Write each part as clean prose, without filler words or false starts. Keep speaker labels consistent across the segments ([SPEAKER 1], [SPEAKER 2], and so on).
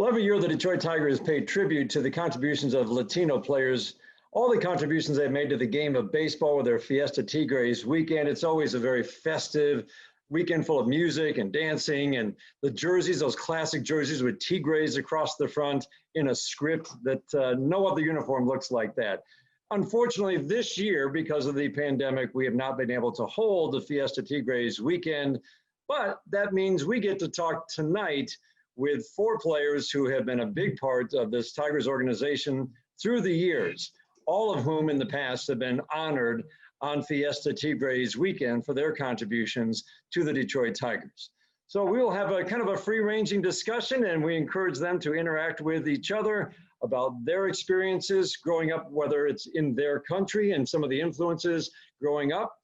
[SPEAKER 1] every year the Detroit Tigers pay tribute to the contributions of Latino players, all the contributions they've made to the game of baseball with their Fiesta Tigres weekend. It's always a very festive weekend full of music and dancing, and the jerseys, those classic jerseys with Tigres across the front in a script that no other uniform looks like that. Unfortunately, this year, because of the pandemic, we have not been able to hold the Fiesta Tigres weekend, but that means we get to talk tonight with 4 players who have been a big part of this Tigers organization through the years, all of whom in the past have been honored on Fiesta Tigres weekend for their contributions to the Detroit Tigers. So we will have a kind of a free-ranging discussion, and we encourage them to interact with each other about their experiences growing up, whether it's in their country and some of the influences growing up.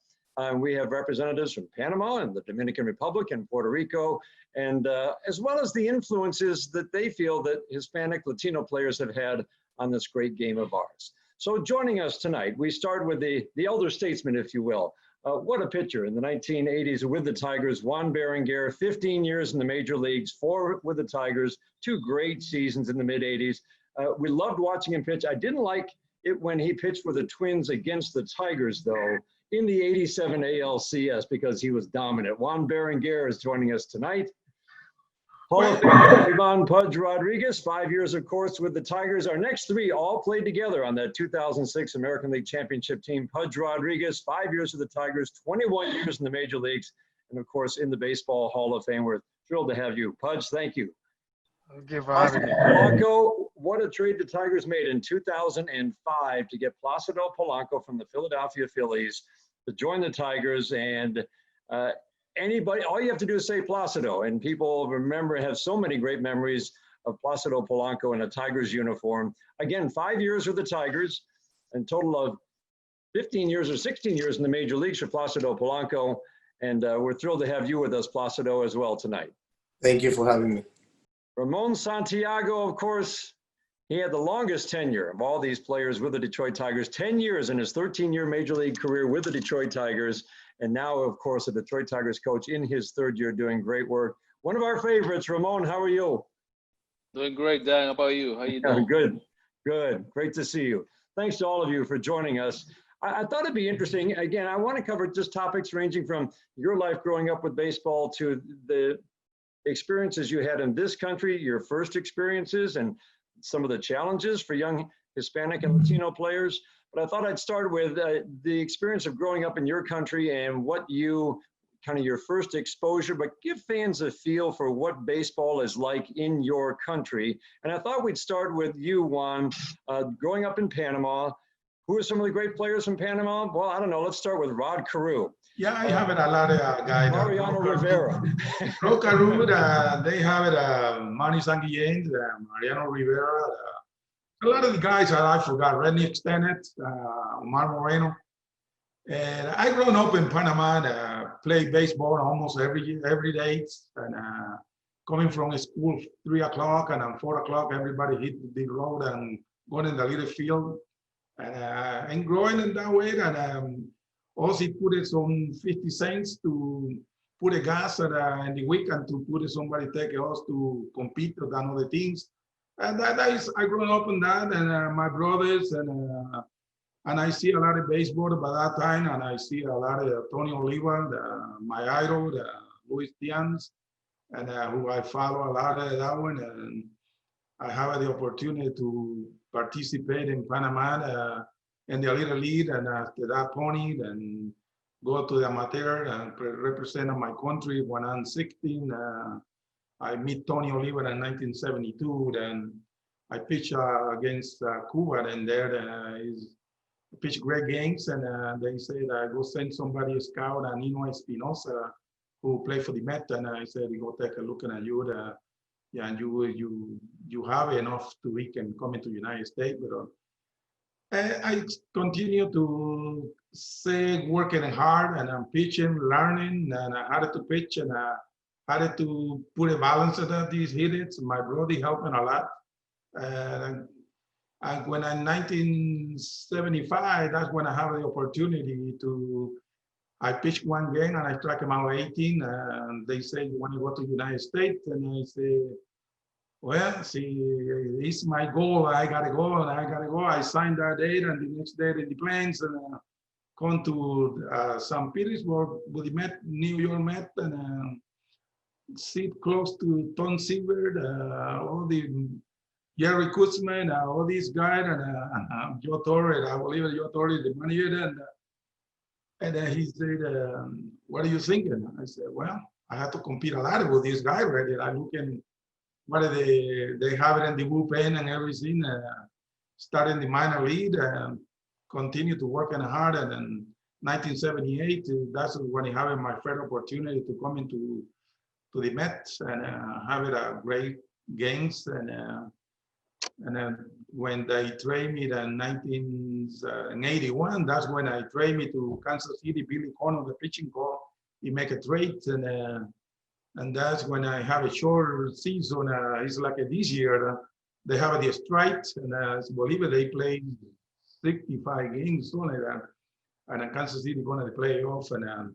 [SPEAKER 1] We have representatives from Panama and the Dominican Republic and Puerto Rico, and as well as the influences that they feel that Hispanic Latino players have had on this great game of ours. So joining us tonight, we start with the elder statesman, if you will. What a pitcher in the 1980s with the Tigers, Juan Berenguer, 15 years in the major leagues, 4 with the Tigers, 2 great seasons in the mid-80s. We loved watching him pitch. I didn't like it when he pitched for the Twins against the Tigers, though, in the 87 ALCS because he was dominant. Juan Berenguer is joining us tonight. Hall of Famer Ivan Pudge Rodriguez, 5 years, of course, with the Tigers. Our next 3 all played together on that 2006 American League Championship team. Pudge Rodriguez, 5 years with the Tigers, 21 years in the major leagues, and, of course, in the Baseball Hall of Fame. We're thrilled to have you. Pudge, thank you.
[SPEAKER 2] Thank you for having me.
[SPEAKER 1] Polanco, what a trade the Tigers made in 2005 to get Placido Polanco from the Philadelphia Phillies to join the Tigers. And anybody, all you have to do is say Placido, and people have so many great memories of Placido Polanco in a Tigers uniform. Again, 5 years with the Tigers, and total of 15 years or 16 years in the major leagues for Placido Polanco. And we're thrilled to have you with us, Placido, as well tonight.
[SPEAKER 3] Thank you for having me.
[SPEAKER 1] Ramon Santiago, of course, he had the longest tenure of all these players with the Detroit Tigers, 10 years in his 13-year major league career with the Detroit Tigers. And now, of course, a Detroit Tigers coach in his 3rd year doing great work. One of our favorites, Ramon, how are you?
[SPEAKER 4] Doing great, Dan. How about you? How you doing?
[SPEAKER 1] Good, good. Great to see you. Thanks to all of you for joining us. I thought it'd be interesting. Again, I want to cover just topics ranging from your life growing up with baseball to the experiences you had in this country, your first experiences, and some of the challenges for young Hispanic and Latino players. But I thought I'd start with the experience of growing up in your country and what you, kind of your first exposure, but give fans a feel for what baseball is like in your country. And I thought we'd start with you, Juan, growing up in Panama. Who are some of the great players from Panama? Well, I don't know. Let's start with Rod Carew.
[SPEAKER 2] Yeah, I have it a lot of guys.
[SPEAKER 1] Mariano Rivera.
[SPEAKER 2] Carew, they have it Manny Sanguillén, Mariano Rivera. A lot of the guys that I forgot, Redney Stennett, Omar Moreno. And I grown up in Panama and played baseball almost every day. And coming from school 3 o'clock and at 4 o'clock, everybody hit the road and going in the little field. And growing in that way, and also put it some 50 cents to put a gas in the weekend to put somebody take us to compete with other teams. And that is, I grew up in that, and my brothers, and I see a lot of baseball by that time, and I see a lot of Tony Oliva, my idol, Luis Diaz, and who I follow a lot of that one. And I have the opportunity to participate in Panama in the little league, and after that point, and go to the amateur and represent my country when I'm 16. I meet Tony Oliva in 1972. Then I pitch against Cuba, and there is pitch great games, and they said I go send somebody a scout, Nino Espinosa, who played for the Met, and I said go take a look at you. Yeah, and you have enough to we can come into the United States, but I continue to say working hard, and I'm pitching, learning, and I had to pitch, and I had to put a balance of these hits. My brother helping a lot, and when I'm 1975, that's when I have the opportunity to. I pitched one game and I struck him out 18, and they say, "You want to go to the United States?" And I say, well, see, it's my goal. I gotta go, and I gotta go. I signed that date, and the next day in the planes, and come to St. Petersburg with the Met, New York Met, and sit close to Tom Seaver, all the Jerry Kutzman, all these guys, and Joe Torre. I believe Joe Torre, the manager, and then he said, "What are you thinking?" I said, "Well, I have to compete a lot with these guys, right? I'm looking what are they have it in the bullpen and everything. Start in the minor league, continue to work hard, and then 1978, that's when I have my first opportunity to come into the Mets and have it a great games, and then when they trade me in 1981, that's when I trade me to Kansas City. Billy Connor, the pitching coach, he make a trade, and that's when I have a short season. It's like this year, they have the strikes, and I believe they play 65 games, something like that. And Kansas City going to the playoff, and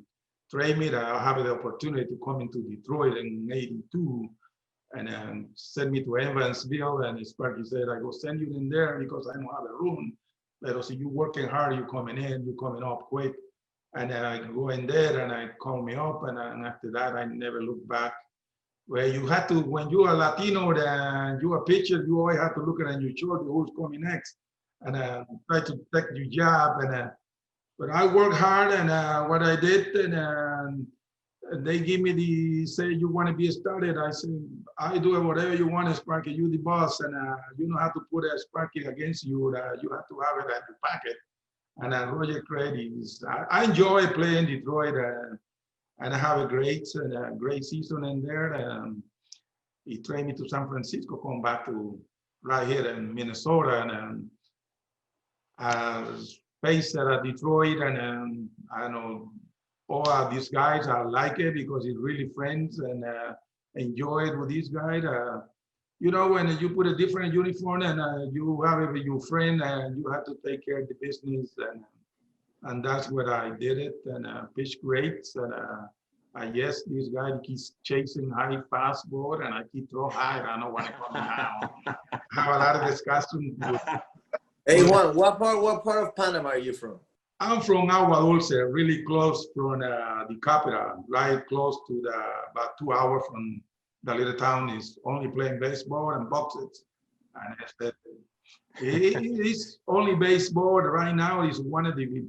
[SPEAKER 2] trade me. I have the opportunity to come into Detroit in '82, and send me to Evansville. And Sparky said, "I go send you in there because I don't have a room. But I see you working hard, you coming in, you coming up quick." And I go in there, and I call me up, and after that, I never look back. Where you have to, when you are Latino and you are a pitcher, you always have to look at your shoulder, who's coming next, and try to take your job. And but I work hard, and what I did, and they give me say you want to be started. I say I do whatever you want, Sparky. You the boss, and you don't have to put a Sparky against you. You have to have it at your pocket. And Roger Craig is. I enjoy playing Detroit, and I have a great season in there. He trained me to San Francisco, come back to right here in Minnesota, and based at Detroit, and I know all these guys. I like it because it's really friends, and enjoy it with these guys. You know, when you put a different uniform and you have your friend, and you have to take care of the business, and that's what I did it, and pitch great, and yes, this guy keeps chasing high fastball, and I keep throw high. I don't know what I call now. Have a lot of discussion.
[SPEAKER 3] Hey Juan, what part of Panama are you from?
[SPEAKER 2] I'm from Agua Dulce, really close from the capital, right close to about 2 hours from the little town. Is only playing baseball and boxes, and it's only baseball right now. Is one of the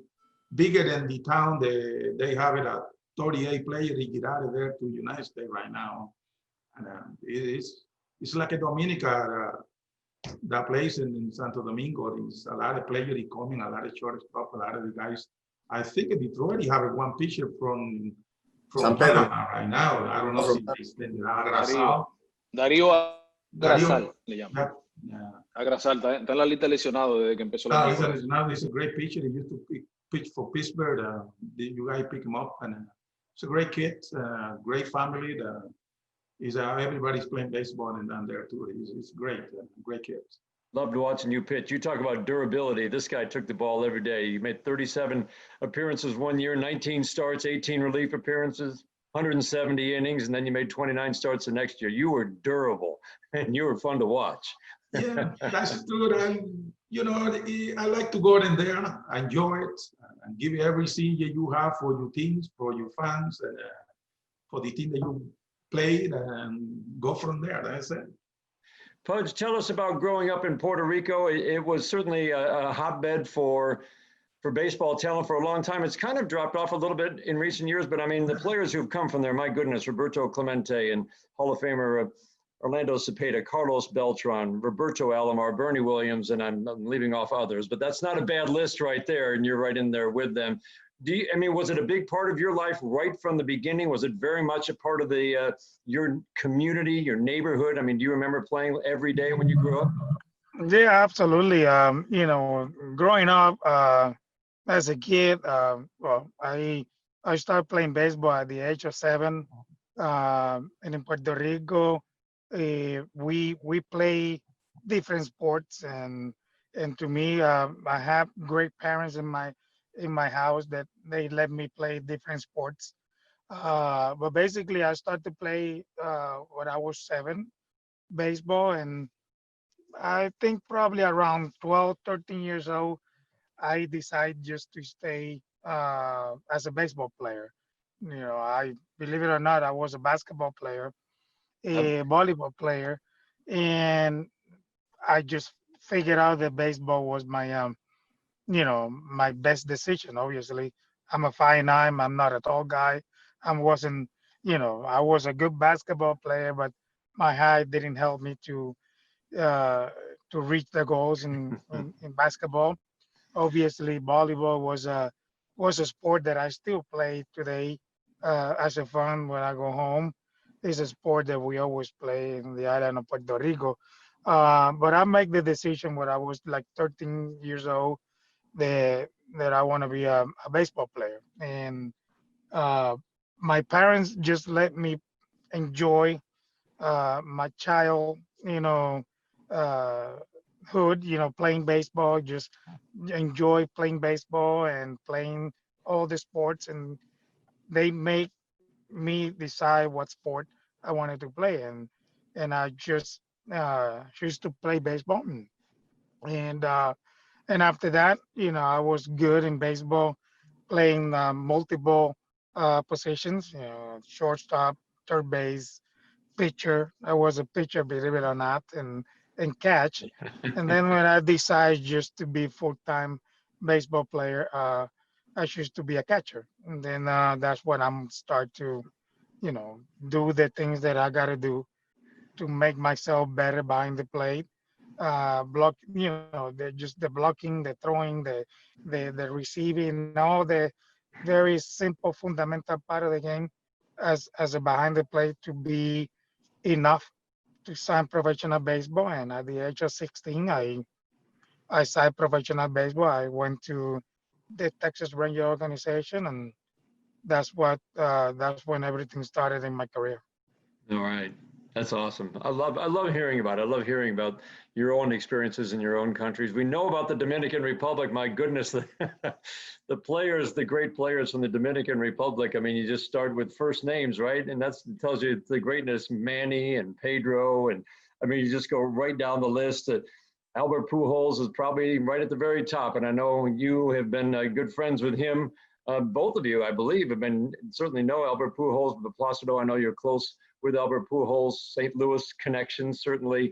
[SPEAKER 2] bigger than the town. They have it at 38 players. They get out of there to United States right now, and it's like a Dominica. That place in Santo Domingo is a lot of players coming, a lot of shortstop, a lot of the guys. I think in Detroit, you have one pitcher from Panama right now. I don't know if it's Agrasal.
[SPEAKER 4] Darío Agrasal le llaman. Agrasal está en la lista lesionado desde que empezó la
[SPEAKER 2] temporada. He's a great pitcher. He used to pitch for Pittsburgh. You guys pick him up, and it's a great kid, great family. Everybody's playing baseball and down there too. It's great, great kids.
[SPEAKER 1] Loved watching you pitch. You talk about durability. This guy took the ball every day. You made 37 appearances one year, 19 starts, 18 relief appearances, 170 innings, and then you made 29 starts the next year. You were durable, and you were fun to watch.
[SPEAKER 2] Yeah, that's good. And you know, I like to go in there, I enjoy it, and give every season you have for your teams, for your fans, and for the team that you played, and go from there. That's it.
[SPEAKER 1] Pudge, tell us about growing up in Puerto Rico. It was certainly a hotbed for baseball talent for a long time. It's kind of dropped off a little bit in recent years, but I mean, the players who've come from there, my goodness, Roberto Clemente and Hall of Famer Orlando Cepeda, Carlos Beltran, Roberto Alomar, Bernie Williams, and I'm leaving off others, but that's not a bad list right there, and you're right in there with them. I mean, was it a big part of your life right from the beginning? Was it very much a part of your community, your neighborhood? I mean, do you remember playing every day when you grew up?
[SPEAKER 5] Yeah, absolutely. You know, growing up as a kid, well, I started playing baseball at the age of 7, and in Puerto Rico, we play different sports, and to me, I have great parents in my house that they let me play different sports. But basically, I started to play when I was 7. baseball. And I think probably around 12, 13 years old, I decided just to stay as a baseball player. I believe it or not, I was a basketball player, a volleyball player, and I just figured out that baseball was my best decision. Obviously, I'm a 5'9". I'm not a tall guy. I was a good basketball player, but my height didn't help me uh, to reach the goals in basketball. Obviously, volleyball was a sport that I still play today as a fun when I go home. It's a sport that we always play in the island of Puerto Rico. But I make the decision when I was like 13 years old that that I want to be a baseball player, and uh, my parents just let me enjoy my child, uh, hood, playing baseball, just enjoy playing baseball and playing all the sports, and they make me decide what sport I wanted to play, and I just choose to play baseball, and and after that, I was good in baseball, playing multiple positions, shortstop, third base, pitcher. I was a pitcher, believe it or not, and catch. And then when I decided just to be full-time baseball player, I choose to be a catcher. And then that's when I'm start to, you know, do the things that I gotta do to make myself better behind the plate. Block, just the blocking, the throwing, the receiving, all the very simple fundamental part of the game as a behind the plate to be enough to sign professional baseball. And at the age of 16, I signed professional baseball. I went to the Texas Ranger organization, and that's when everything started in my career.
[SPEAKER 1] All right. That's awesome. I love hearing about it. I love hearing about your own experiences in your own countries. We know about the Dominican Republic. My goodness, the players, the great players from the Dominican Republic. I mean, you just start with first names, right? And that tells you the greatness, Manny and Pedro. And I mean, you just go right down the list. Albert Pujols is probably right at the very top. And I know you have been good friends with him. Both of you, I believe, have been certainly know Albert Pujols, but Placido, I know you're close with Albert Pujols, St. Louis connections, certainly.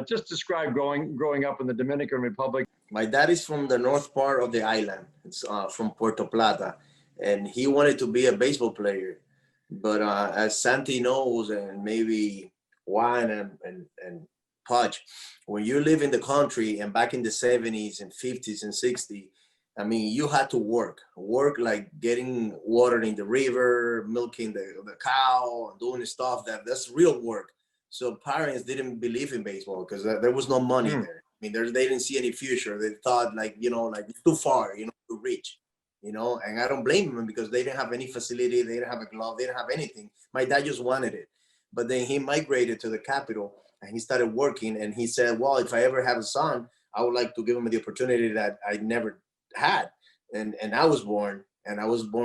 [SPEAKER 1] Just describe growing up in the Dominican Republic.
[SPEAKER 3] My dad is from the north part of the island. It's from Puerto Plata, and he wanted to be a baseball player. But as Santi knows, and maybe Juan and Pudge, when you live in the country and back in the 70s and 50s and 60s, I mean, you had to work like getting water in the river, milking the cow, doing stuff that's real work. So parents didn't believe in baseball because there was no money there. I mean, they didn't see any future. They thought like it's too far, to reach, and I don't blame them because they didn't have any facility. They didn't have a glove. They didn't have anything. My dad just wanted it. But then he migrated to the capital and he started working, and he said, well, if I ever have a son, I would like to give him the opportunity that I never had. And I was born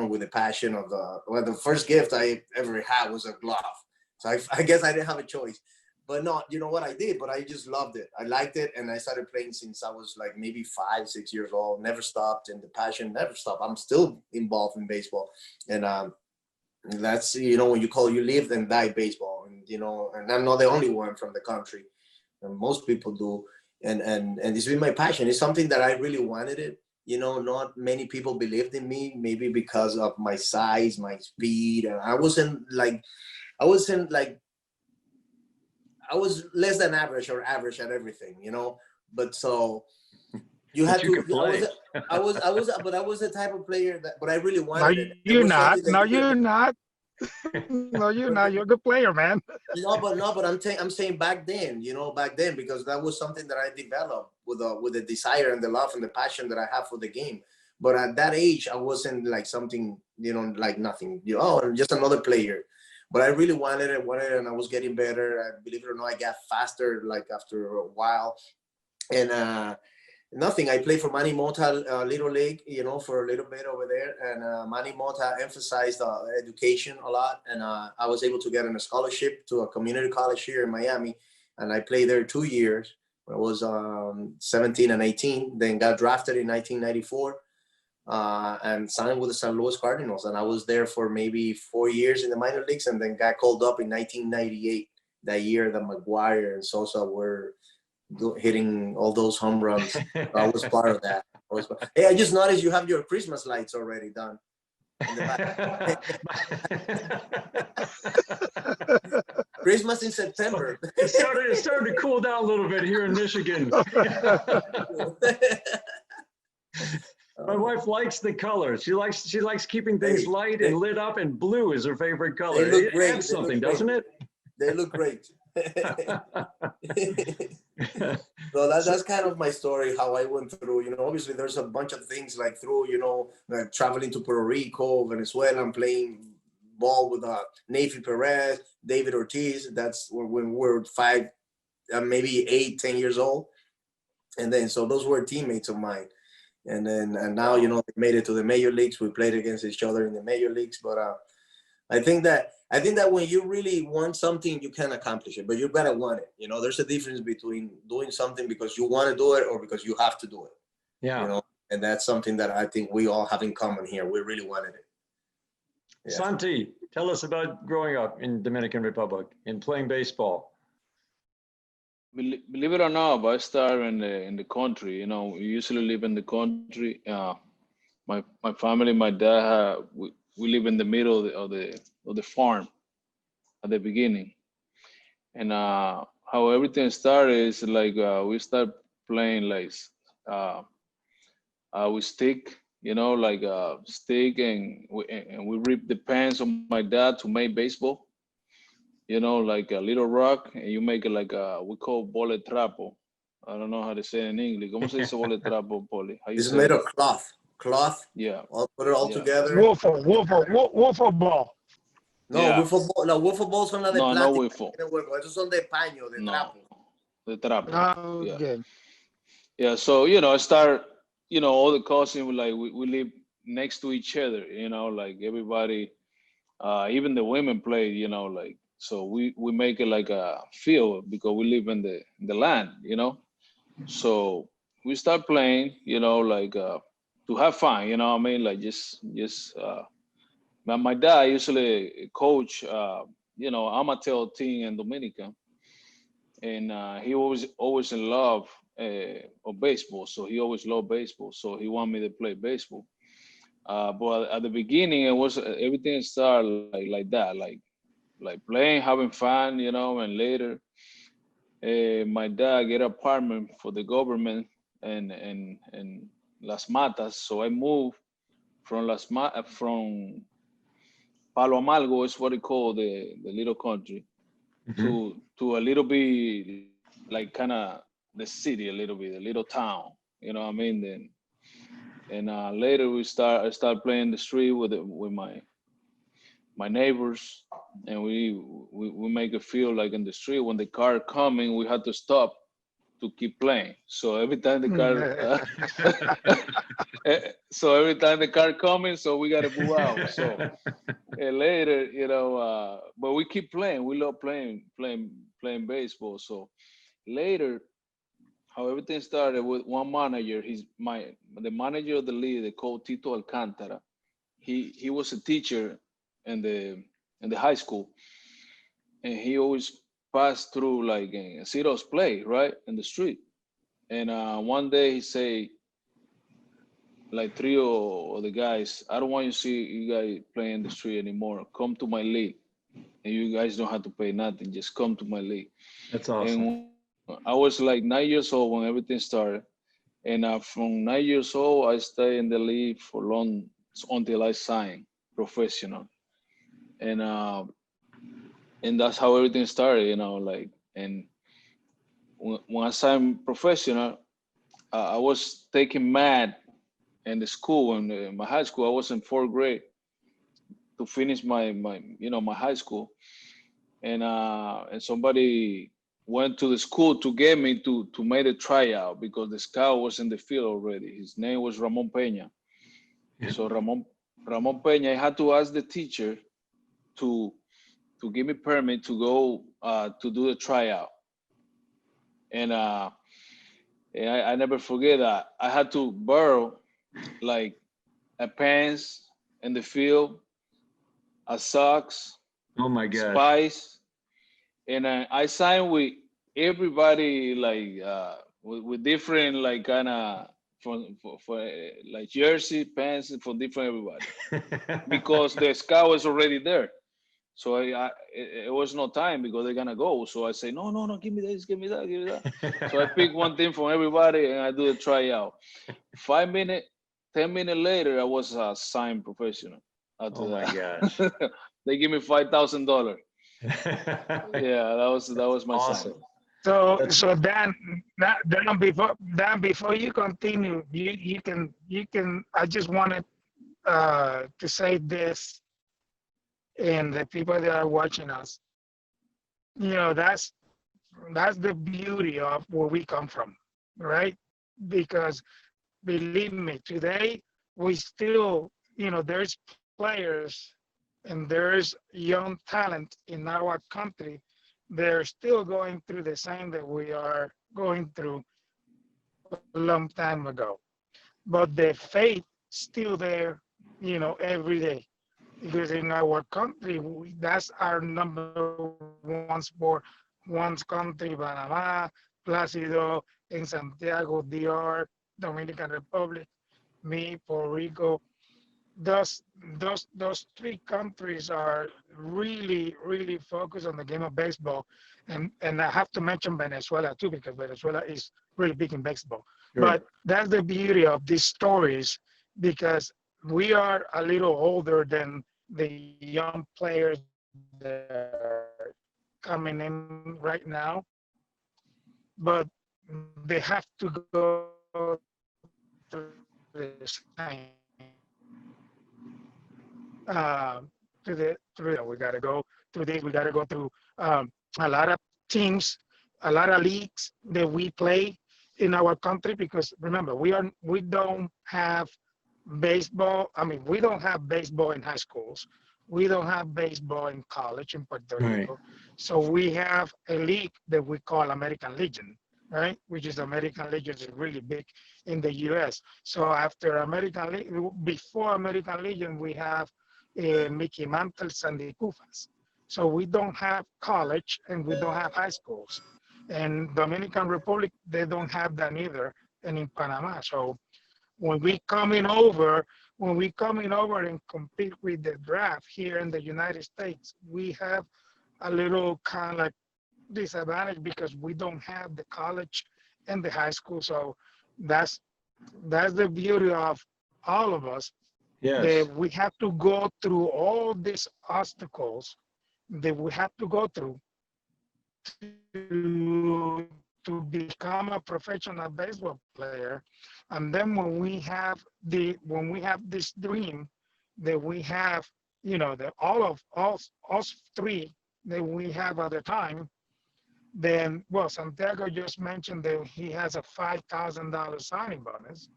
[SPEAKER 3] with a passion of the first gift I ever had was a glove. So I guess I didn't have a choice, but no, you know what I did, but I just loved it. I liked it. And I started playing since I was like maybe 5, 6 years old, never stopped. And the passion never stopped. I'm still involved in baseball. And that's, when you live and die baseball, and, and I'm not the only one from the country, and most people do. And it's been my passion. It's something that I really wanted it. Not many people believed in me, maybe because of my size, my speed. And I was less than average or average at everything, but so you had to play. I was the type of player but I really wanted it.
[SPEAKER 5] You're not. No, you're not. No, you're not. You're a good player, man.
[SPEAKER 3] But I'm saying back then, because that was something that I developed with the desire and the love and the passion that I have for the game. But at that age, I wasn't like something, like nothing, just another player. But I really wanted it, and I was getting better. Believe it or not, I got faster, like after a while. And nothing. I played for Manny Mota Little League, for a little bit over there. And Manny Mota emphasized education a lot. And I was able to get a scholarship to a community college here in Miami. and I played there 2 years. I was 17 and 18, then got drafted in 1994 and signed with the St. Louis Cardinals. And I was there for maybe 4 years in the minor leagues, and then got called up in 1998, that year that McGuire and Sosa were hitting all those home runs. I was part of that. Hey, I just noticed you have your Christmas lights already done in the back. Christmas in September.
[SPEAKER 1] It started to cool down a little bit here in Michigan. My wife likes the color. She likes keeping things light and lit up, and blue is her favorite color.
[SPEAKER 3] They look great.
[SPEAKER 1] Adds something, doesn't it?
[SPEAKER 3] They look great. So that's kind of my story, how I went through. You know, obviously there's a bunch of things like through, you know, like traveling to Puerto Rico, Venezuela, and playing ball with Navy Perez, David Ortiz. That's when we were 5, maybe 8, 10 years old. And then, so those were teammates of mine. And now, you know, they made it to the major leagues. We played against each other in the major leagues. But I think that when you really want something, you can accomplish it, but you gotta want it. You know, there's a difference between doing something because you want to do it or because you have to do it.
[SPEAKER 1] Yeah.
[SPEAKER 3] You know, and that's something that I think we all have in common here. We really wanted it.
[SPEAKER 1] Yeah. Santi, tell us about growing up in Dominican Republic and playing baseball.
[SPEAKER 4] Believe it or not, I started in the country. You know, we usually live in the country. My family, my dad, we live in the middle of the farm at the beginning. And how everything started is like we start playing like with stick, you know, like stick, and we rip the pants of my dad to make baseball. You know, like a little rock, and you make it like we call bole trapo. I don't know how to say it in English. ¿Cómo se dice bole trapo, Poli?
[SPEAKER 3] It's made of cloth.
[SPEAKER 4] Yeah.
[SPEAKER 3] I'll put it all together.
[SPEAKER 5] Wiffle ball.
[SPEAKER 3] No,
[SPEAKER 4] Yeah.
[SPEAKER 3] wiffle balls son las de
[SPEAKER 4] No, no
[SPEAKER 3] plástico.
[SPEAKER 4] wiffle.
[SPEAKER 3] Esos son de paño, de trapo.
[SPEAKER 4] The trapo.
[SPEAKER 5] Okay.
[SPEAKER 4] Yeah. So, you know, I start, you know, all the cousins, like we live next to each other, you know, like everybody, even the women play, you know, like, so we make it like a field because we live in the land, you know. So we start playing, you know, like to have fun, you know what I mean? Like just my dad usually coach, you know, amateur team in Dominican, and he was always in love of baseball. So he always loved baseball. So he wanted me to play baseball. But at the beginning, it was everything started like that, like playing, having fun, you know. And later, my dad get an apartment for the government and Las Matas. So I moved from from Palo Amalgo, is what they call the little country, to a little bit like kind of the city, a little town, you know what I mean? Then and later I start playing the street with my neighbors, and we make it feel like in the street when the car coming, we had to stop to keep playing. So every time the car coming, so we got to move out. So later, you know, but we keep playing. We love playing baseball. So later, how everything started with one manager. The manager of the league, they called Tito Alcantara. He was a teacher in the high school, and he always passed through like see us play right in the street. And one day he say, like 3 of the guys, I don't want you to see you guys playing in the street anymore. Come to my league, and you guys don't have to pay nothing. Just come to my league.
[SPEAKER 1] That's awesome.
[SPEAKER 4] And I was like 9 years old when everything started, and from 9 years old I stayed in the league for long until I signed professional. And that's how everything started, you know, like. And when I signed professional, I was taking math in the school, in my high school. I was in 4th grade to finish my high school, and somebody went to the school to get me to make a tryout because the scout was in the field already. His name was Ramon Peña. So Ramon Peña, I had to ask the teacher to give me permit to go to do the tryout. and I never forget that I had to borrow like a pants in the field, a socks,
[SPEAKER 1] Oh my gosh.
[SPEAKER 4] spice, and I signed with everybody like with different like kind of for like jersey pants for different everybody because the scout was already there. So it was no time because they're gonna go. So I say no, give me this, give me that, give me that. So I pick one thing from everybody and I do the tryout. 5 minutes, 10 minutes later, I was a signed professional. After
[SPEAKER 1] Oh my
[SPEAKER 4] that,
[SPEAKER 1] gosh.
[SPEAKER 4] they give me $5,000. Yeah, that was my sign.
[SPEAKER 1] Awesome.
[SPEAKER 5] So Dan, before you continue, you can. I just wanted to say this, and the people that are watching us, that's the beauty of where we come from, right? Because believe me, today we still, there's players and there's young talent in our country. They're still going through the same that we are going through a long time ago. But the faith still there, every day. Because in our country, that's our number one sport. One country, Panama, Placido, in Santiago, DR, Dominican Republic, me, Puerto Rico. Those, those three countries are really, really focused on the game of baseball. And I have to mention Venezuela too, because Venezuela is really big in baseball.
[SPEAKER 1] Sure.
[SPEAKER 5] But that's the beauty of these stories, because we are a little older than the young players that are coming in right now, but they have to go through the same. We got to go through this. We got to go through a lot of teams, a lot of leagues that we play in our country. Because remember, we don't have baseball. I mean, we don't have baseball in high schools. We don't have baseball in college in Puerto
[SPEAKER 1] Right.
[SPEAKER 5] Rico. So we have a league that we call American Legion, right? Which is American Legion is really big in the U.S. So after American Legion, before American Legion, we have Mickey Mantles and the Kufas. So we don't have college and we don't have high schools. And Dominican Republic, they don't have that either. And in Panama. So when we coming over, and compete with the draft here in the United States, we have a little kind of like disadvantage because we don't have the college and the high school. So that's that's the beauty of all of us,
[SPEAKER 1] Yes.
[SPEAKER 5] that we have to go through all these obstacles that we have to go through to become a professional baseball player. And then when we have this dream that we have, that all us three that we have at the time, then well, Santiago just mentioned that he has a $5,000 signing bonus.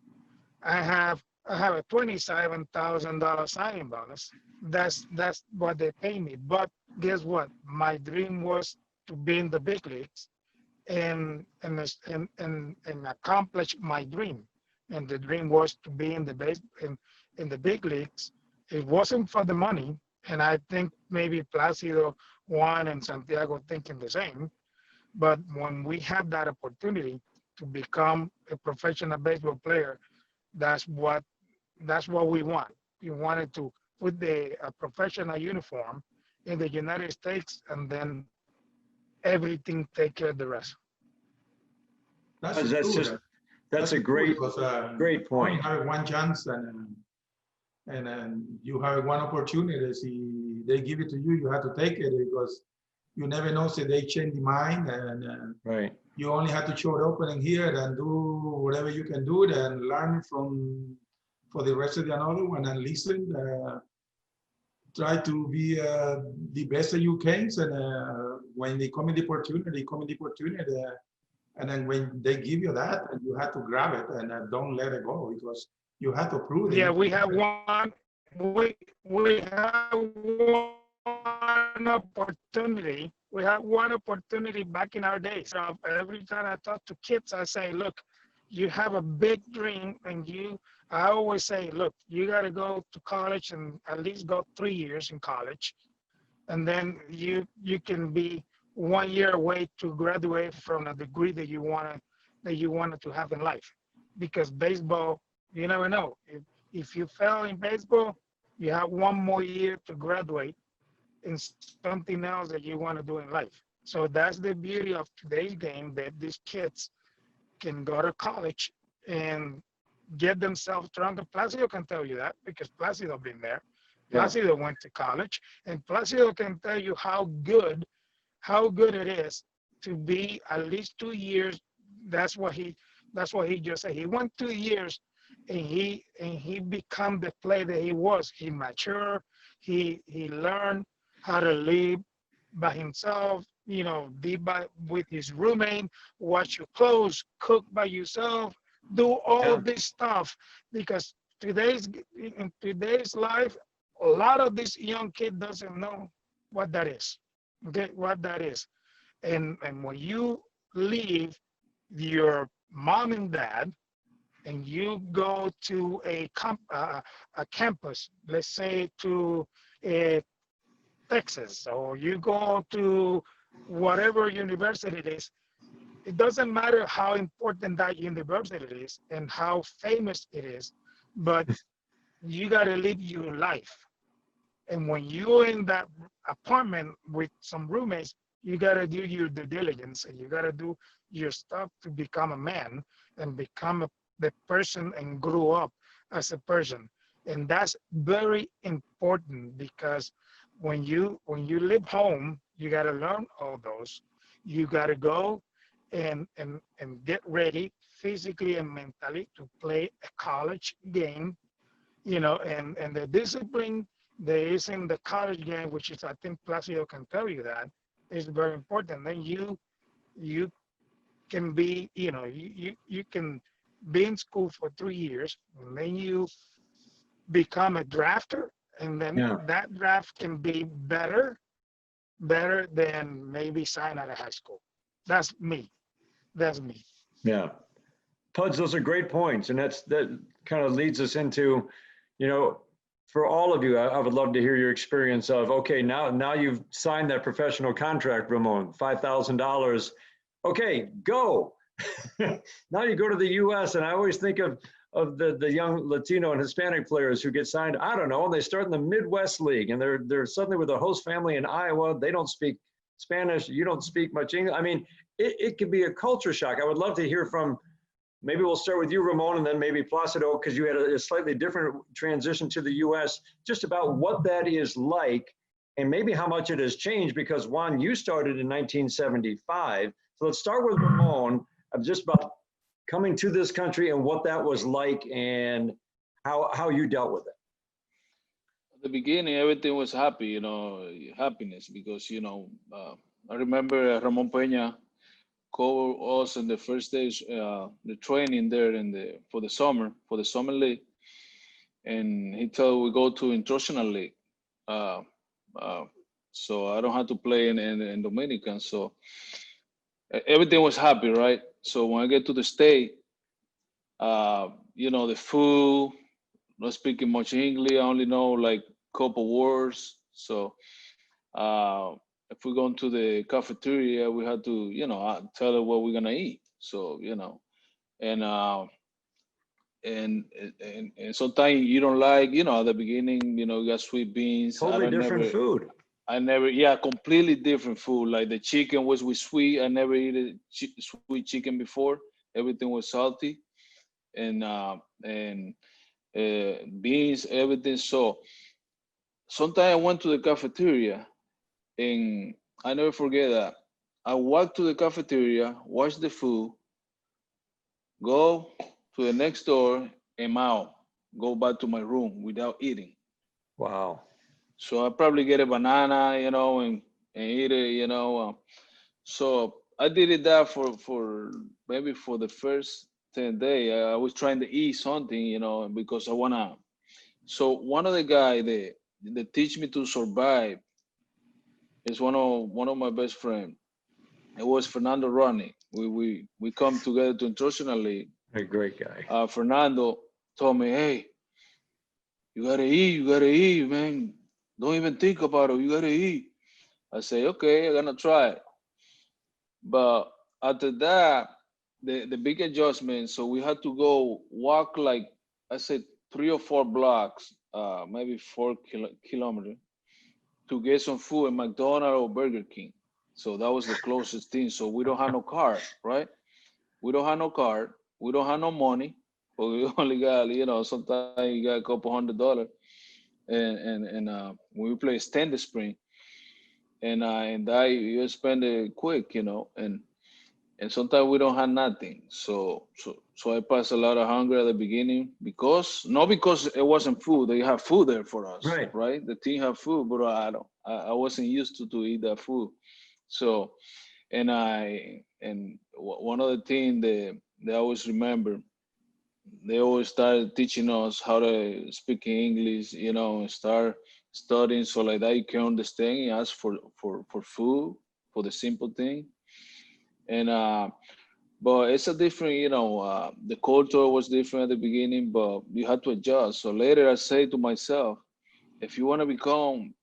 [SPEAKER 5] I have a $27,000 signing bonus. That's what they pay me. But guess what? My dream was to be in the big leagues and accomplish my dream. And the dream was to be in the big leagues. It wasn't for the money, and I think maybe Placido, Juan, and Santiago thinking the same. But when we have that opportunity to become a professional baseball player, that's what we want. We wanted to put the professional uniform in the United States, and then everything take care of the rest.
[SPEAKER 2] That's
[SPEAKER 1] That's
[SPEAKER 2] true.
[SPEAKER 1] just that's a
[SPEAKER 2] true
[SPEAKER 1] great
[SPEAKER 2] because,
[SPEAKER 1] great
[SPEAKER 2] you
[SPEAKER 1] point.
[SPEAKER 2] have one chance and you have one opportunity. See, they give it to you, you have to take it because you never know. Say they change the mind, and
[SPEAKER 1] Right.
[SPEAKER 2] you only have to show the opening here and do whatever you can do and learn from for the rest of the another one and listen. Try to be the best that you can, and when they come in the opportunity, and then when they give you that, you have to grab it and don't let it go because you have to prove it.
[SPEAKER 5] Yeah, we have one. We have one opportunity we have one opportunity back in our days. Every time I talk to kids, I say, look, you have a big dream, and I always say, look, you got to go to college and at least go 3 years in college, and then you can be 1 year away to graduate from a degree that you wanted to have in life. Because baseball, you never know. If you fail in baseball, you have 1 more year to graduate in something else that you want to do in life. So that's the beauty of today's game, that these kids can go to college and get themselves stronger. Placido can tell you that because Placido been there.
[SPEAKER 1] Yeah.
[SPEAKER 5] Placido went to college, and Placido can tell you how good it is to be at least 2 years. That's what he just said. He went 2 years, and he become the player that he was. He matured. He learned how to live by himself, with his roommate, wash your clothes, cook by yourself, do all this stuff. Because in today's life, a lot of this young kid doesn't know what that is. Okay, what that is. And when you leave your mom and dad and you go to a campus, let's say to Texas, or you go to whatever university it is, it doesn't matter how important that university is and how famous it is, but you got to live your life. And when you're in that apartment with some roommates, you got to do your due diligence, and you got to do your stuff to become a man and become the person and grow up as a person. And that's very important, because when you live home, you got to learn all those. You got to go and get ready physically and mentally to play a college game, and the discipline there is in the college game, which is, I think Placido can tell you that, is very important. Then you can be, you can be in school for 3 years, and then you become a drafter, and then that draft can be better than maybe sign out of high school. That's me.
[SPEAKER 1] Yeah. Puds, those are great points. And that kind of leads us into, for all of you, I would love to hear your experience of, okay, now you've signed that professional contract, Ramon, $5,000. Okay, go. Now you go to the U.S. And I always think of the young Latino and Hispanic players who get signed, I don't know, and they start in the Midwest League, and they're suddenly with a host family in Iowa. They don't speak Spanish. You don't speak much English. I mean, it could be a culture shock. I would love to hear from, maybe we'll start with you, Ramon, and then maybe Placido, because you had a slightly different transition to the U.S., just about what that is like, and maybe how much it has changed, because Juan, you started in 1975. So let's start with Ramon, of just about coming to this country and what that was like and how you dealt with it.
[SPEAKER 4] At the beginning, everything was happy, happiness, because, I remember Ramon Peña called us in the first days, the training there for the summer league, and he told we go to instructional league, so I don't have to play in Dominican. So everything was happy, right? So when I get to the state, the food, not speaking much English, I only know like a couple words. So if we go into the cafeteria, we had to, tell her what we're gonna eat. So, and sometimes you don't like, at the beginning, you got sweet beans.
[SPEAKER 1] Totally different food.
[SPEAKER 4] Completely different food. Like the chicken was with sweet. I never eat sweet chicken before. Everything was salty, and beans, everything. So sometimes I went to the cafeteria, and I never forget that. I walked to the cafeteria, watch the food, go to the next door, and out, go back to my room without eating.
[SPEAKER 1] Wow.
[SPEAKER 4] So I probably get a banana, and eat it, So I did it that for maybe for the first 10 days. I was trying to eat something, because I wanna. So one of the guys that teach me to survive It's one of my best friends. It was Fernando Ronnie. We come together to International League.
[SPEAKER 1] A great guy.
[SPEAKER 4] Fernando told me, hey, you gotta eat, man. Don't even think about it. You gotta eat. I say, okay, I'm gonna try it. But after that, the big adjustment, so we had to go walk like I said 3 or 4 blocks, maybe 4 kilometers to get some food at McDonald's or Burger King. So that was the closest thing. So we don't have no card, right? We don't have no card. We don't have no money. But we only got, sometimes you got a couple $100. And when we play Stand the Spring, and that you spend it quick, and sometimes we don't have nothing. So I passed a lot of hunger at the beginning not because it wasn't food. They have food there for us, right? The team have food, but I wasn't used to eat that food. So, and one of the things that I always remember, they always started teaching us how to speak in English, and start studying so like that you can understand and ask for food, for the simple thing. And but it's a different, the culture was different at the beginning, but you had to adjust. So later I say to myself, if you want to become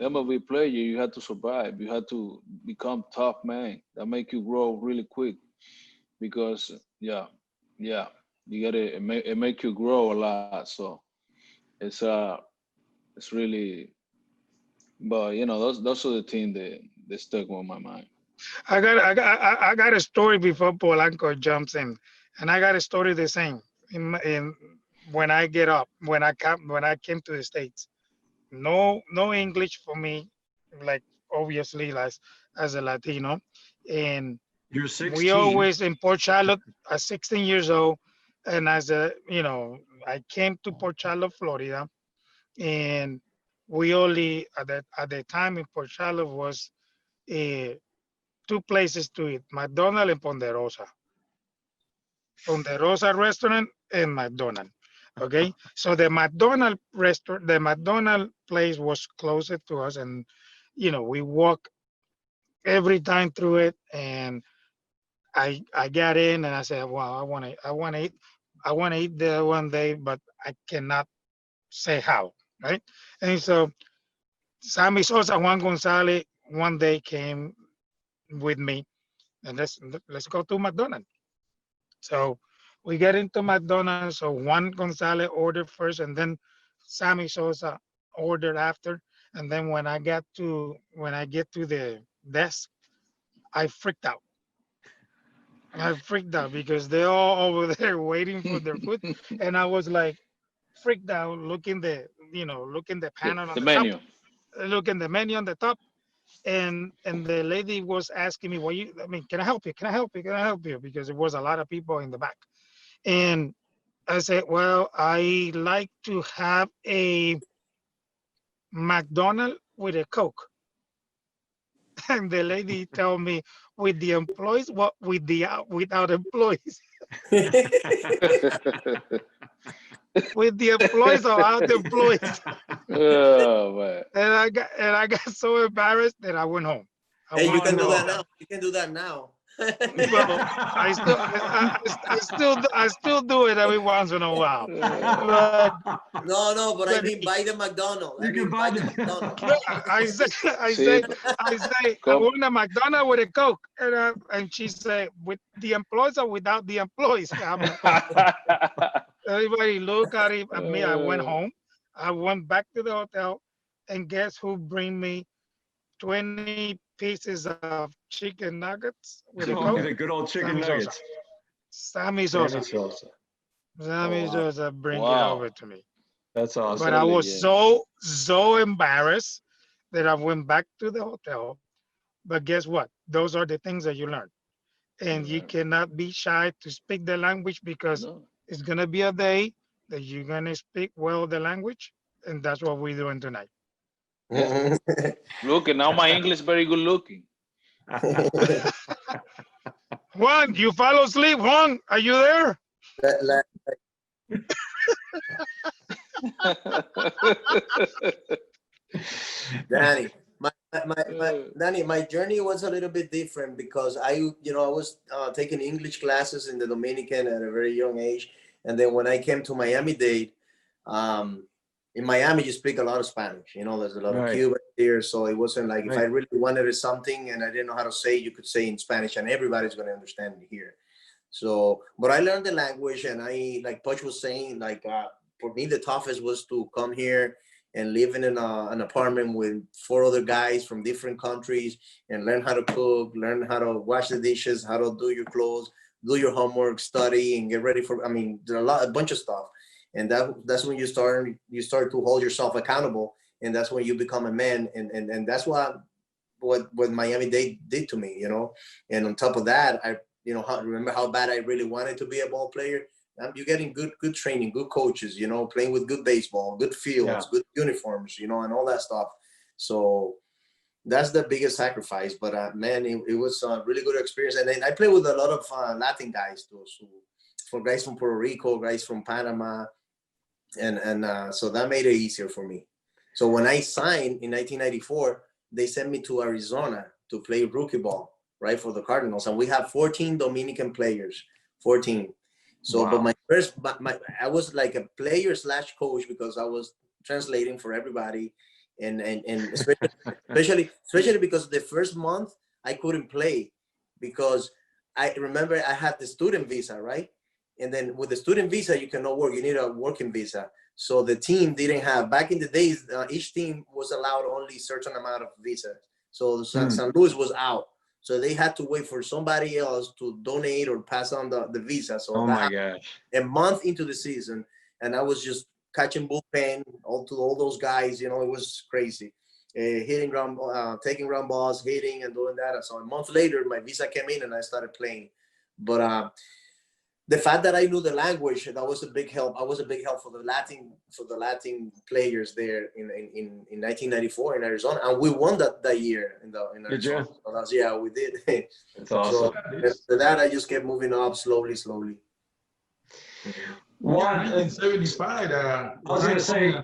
[SPEAKER 4] MLB player, you have to survive. You have to become tough man. That make you grow really quick, because you gotta it make you grow a lot. So it's really, but those are the things that stuck with my mind.
[SPEAKER 5] I got a story before Polanco jumps in, and I got a story the same. In when I came to the States, no English for me, like obviously as a Latino, and
[SPEAKER 1] You're
[SPEAKER 5] we
[SPEAKER 1] 16.
[SPEAKER 5] always in Port Charlotte at 16 years old, and I came to Port Charlotte, Florida, and we only at the time in Port Charlotte was uh, 2 places to eat: McDonald's and Ponderosa. Ponderosa restaurant and McDonald's. Okay, so the McDonald's place was closer to us, and we walk every time through it, and I got in and I said, well, I want to eat there one day, but I cannot say how, right? And so Sammy Sosa, Juan Gonzalez one day came with me, and let's go to McDonald's. So we get into McDonald's. So Juan Gonzalez ordered first, and then Sammy Sosa ordered after. And then when I get to the desk, I freaked out. I freaked out because they're all over there waiting for their food, and I was like freaked out, looking the panel on
[SPEAKER 4] The
[SPEAKER 5] the top,
[SPEAKER 4] menu.
[SPEAKER 5] looking the menu on the top, and the lady was asking me, can I help you? Can I help you? Can I help you? Because there was a lot of people in the back. And I said, well, I like to have a McDonald's with a Coke. And the lady told me, with the employees, what without employees? With the employees or without the employees?
[SPEAKER 4] Oh man.
[SPEAKER 5] And I got so embarrassed that I went home.
[SPEAKER 3] Hey, you can do that now. You can do that now.
[SPEAKER 5] Well, I still do it every once in a while. But
[SPEAKER 3] No, but I mean buy the McDonald's.
[SPEAKER 1] You can buy the
[SPEAKER 3] McDonald's.
[SPEAKER 5] I say,
[SPEAKER 4] See,
[SPEAKER 5] I want a McDonald's with a Coke, and she said, with the employees or without the employees? Everybody look at me. I went home. I went back to the hotel, and guess who bring me 20 pieces of chicken nuggets with a Coke?
[SPEAKER 1] The good old chicken
[SPEAKER 5] Sammy Sosa.
[SPEAKER 1] nuggets.
[SPEAKER 5] Sammy Sosa. Sammy
[SPEAKER 4] wow.
[SPEAKER 5] Sosa bring it
[SPEAKER 4] Wow.
[SPEAKER 5] over to me.
[SPEAKER 1] That's awesome.
[SPEAKER 5] But I was
[SPEAKER 4] Yeah.
[SPEAKER 5] so embarrassed that I went back to the hotel. But guess what? Those are the things that you learn. And you
[SPEAKER 4] Yeah.
[SPEAKER 5] cannot be shy to speak the language, because
[SPEAKER 4] No.
[SPEAKER 5] it's going to be a day that you're going to speak well the language. And that's what we're doing tonight.
[SPEAKER 4] Yeah. Look, and now my English very good looking.
[SPEAKER 5] Juan, you fall asleep. Juan, are you there?
[SPEAKER 3] Danny, Danny, my journey was a little bit different because I was taking English classes in the Dominican at a very young age. And then when I came to Miami-Dade, in Miami, you speak a lot of Spanish. There's a lot of Cubans here. So it wasn't like if I really wanted something and I didn't know how to say, you could say in Spanish and everybody's going to understand me here. So, but I learned the language, and like Puch was saying, like for me, the toughest was to come here and live in an apartment with 4 other guys from different countries and learn how to cook, learn how to wash the dishes, how to do your clothes, do your homework, study, and get ready for, there's a bunch of stuff. And that's when you start to hold yourself accountable. And that's when you become a man. And that's what Miami-Dade did to me, And on top of that, I remember how bad I really wanted to be a ball player. You're getting good training, good coaches, playing with good baseball, good fields, good uniforms, and all that stuff. So that's the biggest sacrifice. But man, it was a really good experience. And then I played with a lot of Latin guys too. So for guys from Puerto Rico, guys from Panama, and so that made it easier for me. So when I signed in 1994, they sent me to Arizona to play rookie ball, right, for the Cardinals, and we have 14 Dominican players, 14. So, wow. But I was like a player / coach because I was translating for everybody, and especially because the first month I couldn't play because I remember I had the student visa, right? And then with the student visa, you cannot work. You need a working visa. So the team didn't have, back in the days, each team was allowed only a certain amount of visas. So San Luis was out. So they had to wait for somebody else to donate or pass on the visa. So
[SPEAKER 1] oh my gosh.
[SPEAKER 3] A month into the season, and I was just catching bullpen to all those guys. It was crazy. Hitting ground, taking ground balls, hitting and doing that. And so a month later, my visa came in and I started playing. But the fact that I knew the language, that was a big help. I was a big help for the Latin players there in 1994 in Arizona, and we won that year in Arizona.
[SPEAKER 1] Did you?
[SPEAKER 3] So yeah, we did.
[SPEAKER 1] That's awesome.
[SPEAKER 3] So after that, I just kept moving up slowly.
[SPEAKER 2] Well, 1975.
[SPEAKER 1] I was going to say,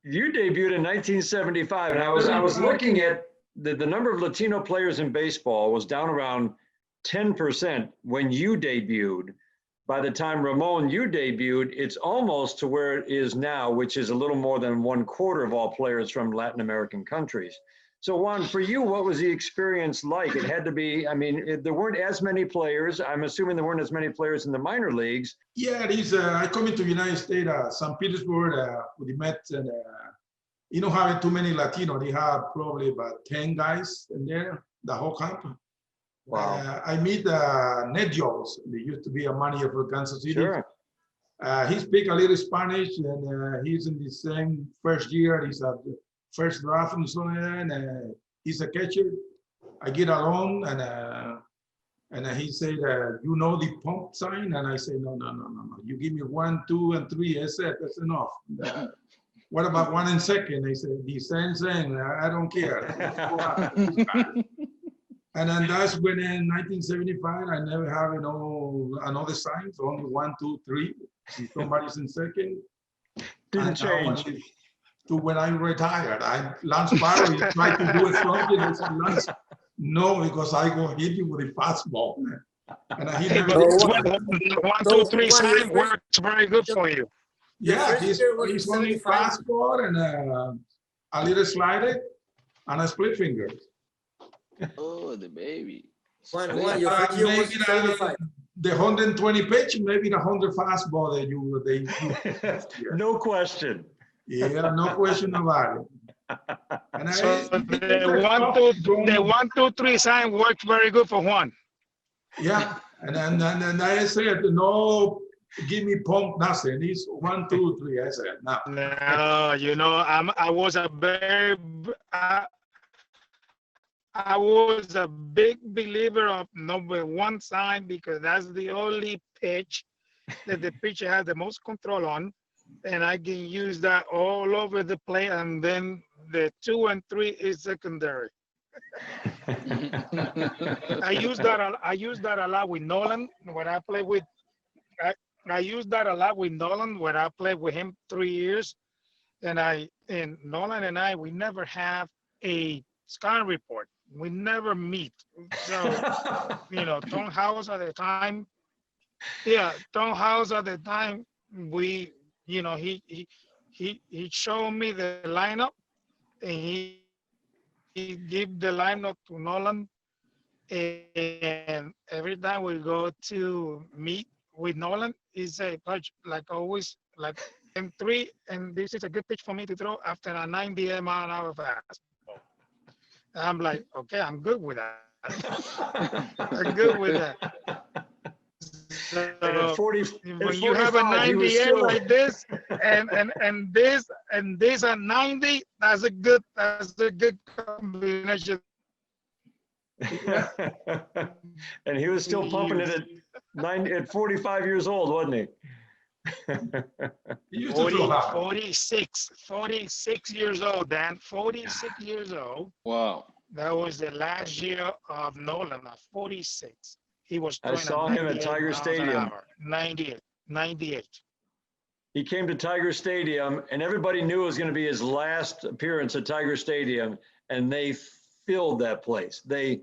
[SPEAKER 1] you debuted in 1975, and I was looking at the number of Latino players in baseball was down around 10% when you debuted. By the time, Ramon, you debuted, it's almost to where it is now, which is a little more than 1/4 of all players from Latin American countries. So, Juan, for you, what was the experience like? It had to be, there weren't as many players. I'm assuming there weren't as many players in the minor leagues.
[SPEAKER 2] Yeah, it is. I come into the United States, St. Petersburg, with the Mets, and not having too many Latino. They have probably about 10 guys in there, the whole camp.
[SPEAKER 1] Wow.
[SPEAKER 2] I meet Ned Jones. He used to be a manager for Kansas City.
[SPEAKER 1] Sure.
[SPEAKER 2] He speaks a little Spanish, and he's in the same first year. He's at the first draft and so on. And he's a catcher. I get along, and he said, "You know the pump sign?" And I say, "No. You give me 1, 2, and 3. I said that's enough." What about 1 and 2? They said the same thing. I don't care. And then that's when in 1975, I never have another sign, so only 1, 2, 3. If somebody's in second.
[SPEAKER 1] Didn't change.
[SPEAKER 2] To when I retired, Lance Barrow tried to do something. I said, Lance, no, because I go hit you with a fastball. And he never.
[SPEAKER 5] 1, 2, 3 sign works very good for you.
[SPEAKER 2] Yeah, he's only fastball and a little slider and a split finger.
[SPEAKER 4] Oh, the baby.
[SPEAKER 2] Maybe the 120 pitch, maybe the 100 fastball that you
[SPEAKER 1] no question.
[SPEAKER 2] Yeah, no question about it. And
[SPEAKER 5] so the 1, 2, 3 sign works very good for Juan.
[SPEAKER 2] Yeah, and I said, no, give me pump, nothing. It's 1, 2, 3. I said, no.
[SPEAKER 5] I was a big believer of number 1 sign because that's the only pitch that the pitcher has the most control on, and I can use that all over the plate. And then the 2 and 3 is secondary. I use that a lot with Nolan when I play with. I use that a lot with Nolan when I played with him 3 years, and Nolan and I we never have a scan report. We never meet. So, Tom House at the time. Yeah, Tom House at the time. We, he showed me the lineup, and he gave the lineup to Nolan. And every time we go to meet with Nolan, he say, "Coach, like always, like M3, and this is a good pitch for me to throw after a 90 mile an hour fastball." I'm like, okay, I'm good with that. I'm good with that.
[SPEAKER 1] And at
[SPEAKER 5] So
[SPEAKER 1] 40,
[SPEAKER 5] when you have a
[SPEAKER 1] 45, he was
[SPEAKER 5] 98
[SPEAKER 1] still.
[SPEAKER 5] like this, and this at 90, that's a good combination.
[SPEAKER 1] And he was still pumping it at 45 years old, wasn't he?
[SPEAKER 2] He used to throw hard.
[SPEAKER 5] 46 years old, Dan. 46 years old.
[SPEAKER 4] Wow.
[SPEAKER 5] That was the last year of Nolan at 46. He was
[SPEAKER 1] I
[SPEAKER 5] throwing
[SPEAKER 1] saw him at Tiger Stadium.
[SPEAKER 5] 98.
[SPEAKER 1] He came to Tiger Stadium, and everybody knew it was going to be his last appearance at Tiger Stadium, and they filled that place. They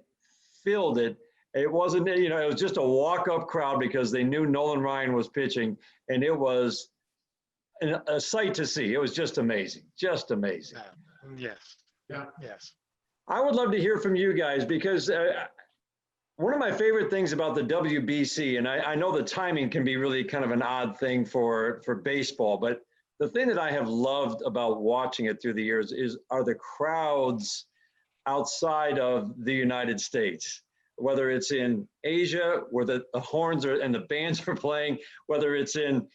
[SPEAKER 1] filled it. It wasn't, it was just a walk-up crowd because they knew Nolan Ryan was pitching, and it was a sight to see. It was just amazing, just amazing.
[SPEAKER 5] Yes.
[SPEAKER 2] Yeah.
[SPEAKER 5] Yes.
[SPEAKER 1] I would love to hear from you guys because one of my favorite things about the WBC, and I know the timing can be really kind of an odd thing for baseball, but the thing that I have loved about watching it through the years are the crowds outside of the United States, whether it's in Asia where the horns and the bands are playing, whether it's in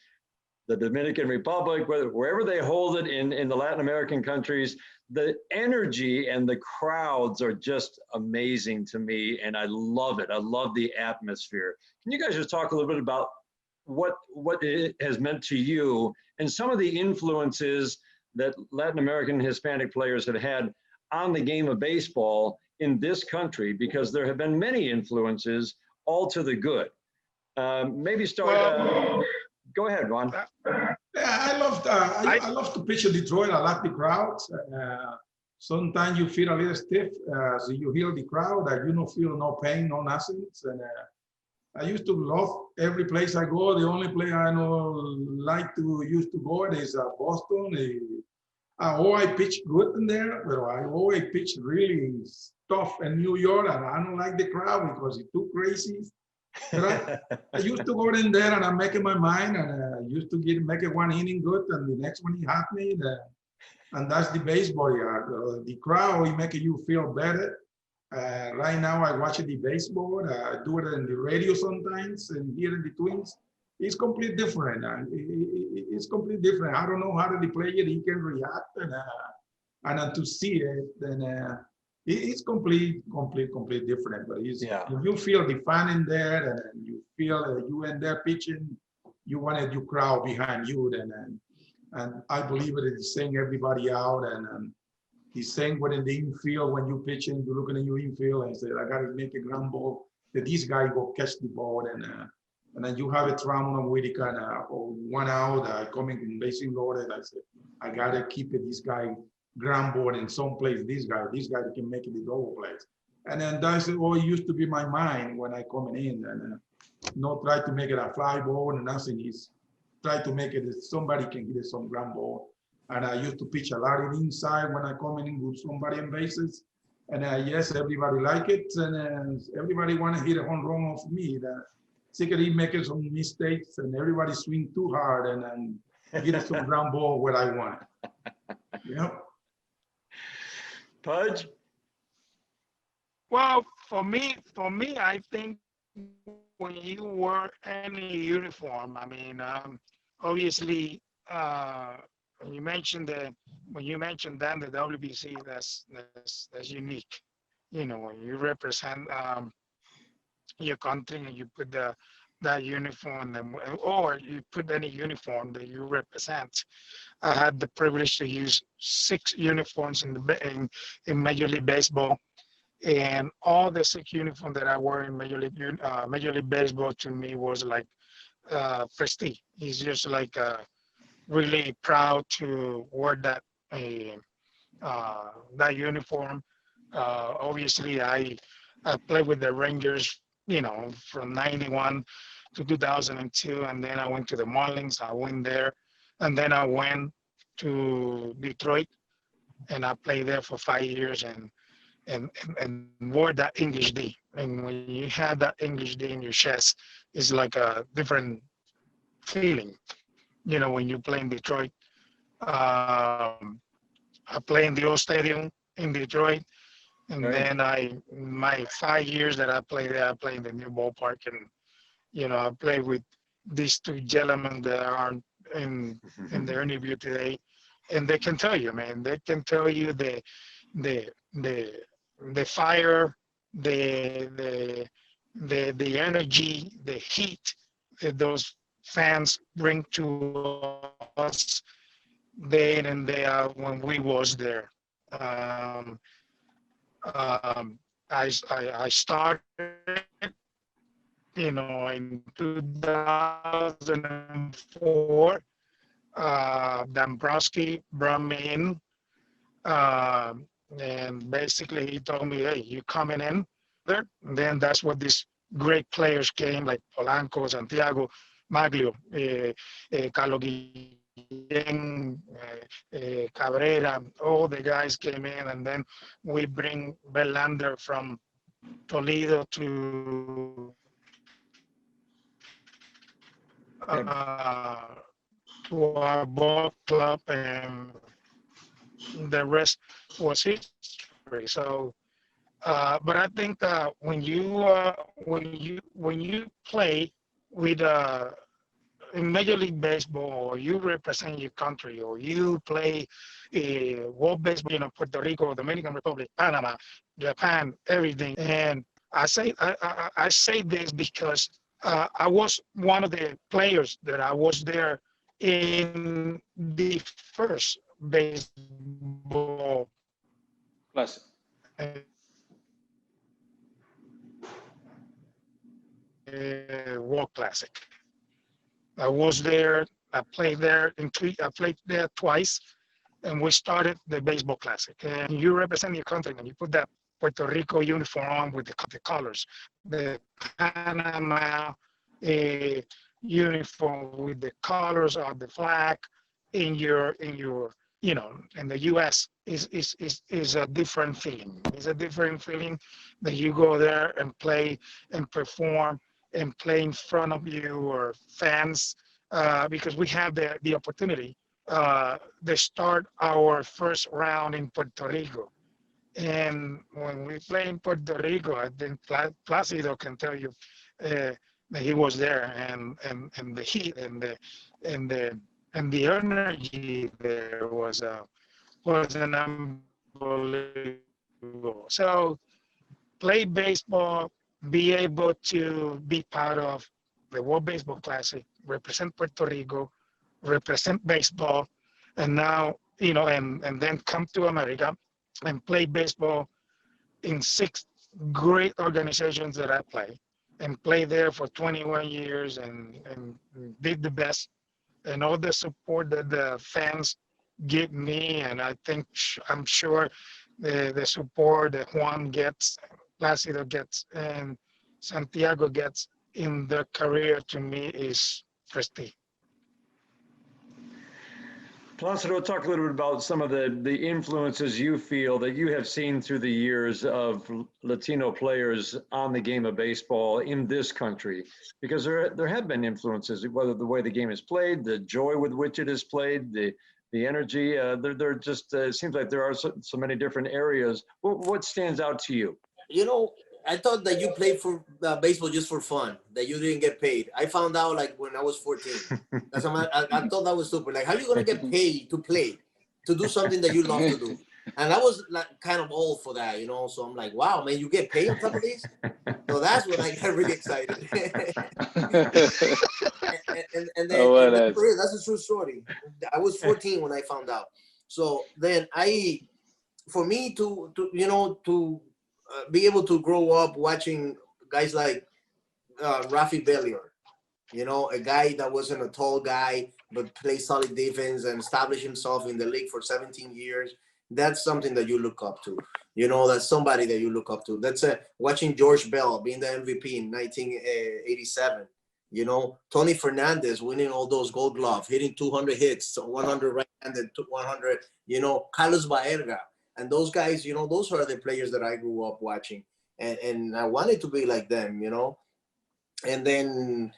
[SPEAKER 1] the Dominican Republic, wherever they hold it in the Latin American countries, the energy and the crowds are just amazing to me, and I love it. I love the atmosphere. Can you guys just talk a little bit about what it has meant to you and some of the influences that Latin American Hispanic players have had on the game of baseball in this country? Because there have been many influences, all to the good. Maybe start. Go ahead, Juan.
[SPEAKER 2] Yeah, I love to pitch in Detroit. I like the crowds. Sometimes you feel a little stiff, so you hear the crowd. You don't feel no pain, no nothing. And I used to love every place I go. The only place I used to go is Boston. I pitch good in there, but I always pitch really tough in New York, and I don't like the crowd because it's too crazy. But I used to go in there and I'm making my mind, and I used to make it one inning good, and the next one he had me. And that's the baseball. The crowd, it makes you feel better. Right now, I watch the baseball. I do it in the radio sometimes, and here in the Twins, it's completely different. It's completely different. I don't know how the player he can react, and to see it, then. It's completely different, but if you feel the fan in there and you feel you in there pitching, you wanted your crowd behind you, and I believe it is saying everybody out, and he's saying what in the infield when you pitching, you looking at your infield and say, I got to make a ground ball that this guy go catch the ball, and then you have a trauma with the kind of 1 out coming in basing loaded. I said, I got to keep it, this guy ground board in some place, this guy can make it the double place. And then that's all used to be my mind when I coming in, and not try to make it a fly ball and nothing. Is try to make it somebody can get some ground ball. And I used to pitch a lot of inside when I come in with somebody in bases. And yes, everybody like it, and everybody want to hit a home run off me. Secretly making some mistakes, and everybody swing too hard, and get some ground ball where I want it. Yep.
[SPEAKER 1] Pudge?
[SPEAKER 5] Well, for me, I think when you wear any uniform, I mean, obviously, when you mentioned then the WBC, that's unique. When you represent your country and you put that uniform, or you put any uniform that you represent. I had the privilege to use 6 uniforms in Major League Baseball, and all the 6 uniforms that I wore in Major League Baseball to me was like prestige. It's just like really proud to wear that uniform. Obviously, I played with the Rangers, from 91 to 2002. And then I went to the Marlins. I went there. And then I went to Detroit and I played there for 5 years and wore that English D. And when you have that English D in your chest, it's like a different feeling, when you play in Detroit. I play in the old stadium in Detroit. And
[SPEAKER 1] Right.
[SPEAKER 5] then my 5 years that I played there, I played in the new ballpark. And, I played with these two gentlemen that are in their interview today. And they can tell you, man, they can tell you the, the, the fire, the energy, the heat that those fans bring to us day in and day out when we was there. Um, I started, in 2004. Dombrowski brought me in, and basically he told me, "Hey, you coming in there?" And then that's what these great players came, like Polanco, Santiago, Maglio, Carlo Guillén, Cabrera. All the guys came in, and then we bring Verlander from Toledo to our ball club, and the rest was history. So, but I think when you play with in Major League Baseball, or you represent your country, or you play world baseball, Puerto Rico, Dominican Republic, Panama, Japan, everything. And I say this because I was one of the players that I was there in the first baseball
[SPEAKER 4] Classic.
[SPEAKER 5] World Classic. I was there. I played there I played there twice, and we started the baseball classic. And you represent your country, and you put that Puerto Rico uniform on with the colors, the Panama uniform with the colors of the flag in your in the U.S. is a different feeling. It's a different feeling that you go there and play and perform and play in front of you or fans, because we have the opportunity to start our first round in Puerto Rico. And when we play in Puerto Rico, I think Placido can tell you that he was there, and the heat and the energy there was an unbelievable. So play baseball, be able to be part of the World Baseball Classic, represent Puerto Rico, represent baseball, and now, and then come to America and play baseball in 6 great organizations that I play, and play there for 21 years and did the best, and all the support that the fans give me. And I'm sure the support that Juan gets, Placido gets, and Santiago gets in their career, to me, is prestige.
[SPEAKER 1] Placido, talk a little bit about some of the influences you feel that you have seen through the years of Latino players on the game of baseball in this country, because there have been influences, whether the way the game is played, the joy with which it is played, the energy. There just it seems like there are so many different areas. What stands out to you?
[SPEAKER 3] I thought that you played for baseball just for fun, that you didn't get paid. I found out like when I was 14. I thought that was stupid. Like, how are you going to get paid to play, to do something that you love to do? And I was like kind of old for that, So I'm like, wow, man, you get paid on top of this? So that's when I got really excited. and then for real, that's a true story. I was 14 when I found out. So then for me to be able to grow up watching guys like Rafi Bellier, a guy that wasn't a tall guy, but played solid defense and established himself in the league for 17 years. That's something that you look up to. You know, that's somebody that you look up to. That's watching George Bell being the MVP in 1987. You know, Tony Fernandez winning all those Gold Glove, hitting 200 hits, 100 right-handed, 100. You know, Carlos Baerga, and those guys. You know, those are the players that I grew up watching, and I wanted to be like them. You know, and then